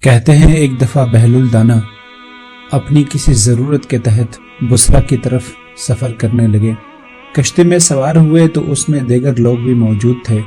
कहते हैं एक दफा बहलुल दाना अपनी किसी जरूरत के तहत बुसरा की तरफ सफर करने लगे। कश्ती में सवार हुए तो उसमें दीगर लोग भी मौजूद थे।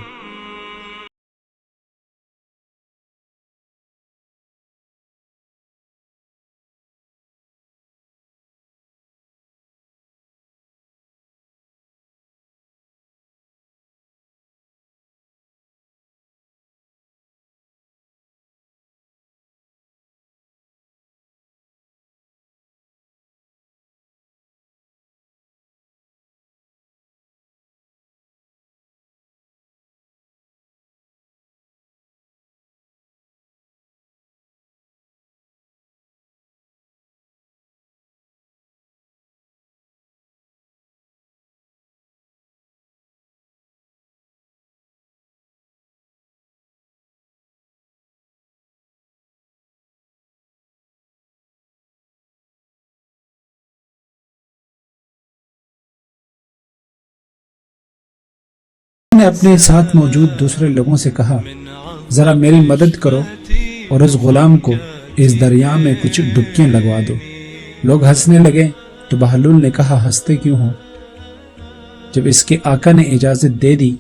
ने अपने साथ मौजूद दूसरे लोगों से कहा, जरा मेरी मदद करो और उस गुलाम को इस दरिया में कुछ डुबकियां लगवा दो। लोग हंसने लगे तो बहलुल ने कहा, हंसते क्यों हो? जब इसके आका ने इजाजत दे दी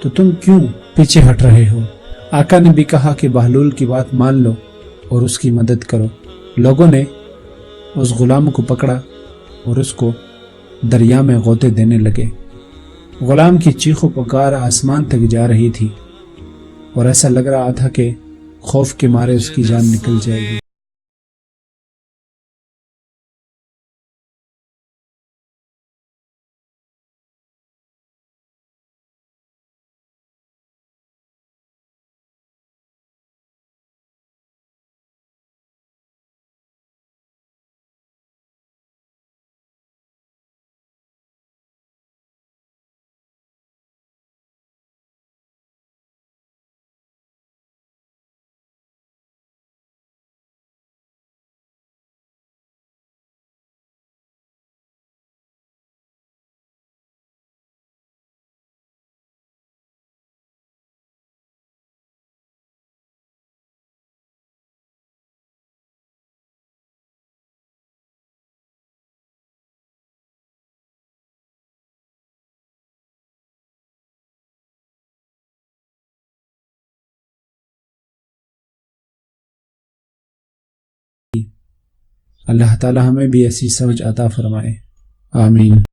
तो तुम क्यों पीछे हट रहे हो? आका ने भी कहा कि बहलुल की बात मान लो और उसकी मदद करो। लोगों ने उस गुलाम को पकड़ा और उसको दरिया में गोते देने लगे। गुलाम की चीखों पुकार आसमान तक जा रही थी और ऐसा लग रहा था कि खौफ के मारे उसकी जान निकल जाएगी। अल्लाह ताला हमें भी ऐसी समझ अता फरमाए। आमीन।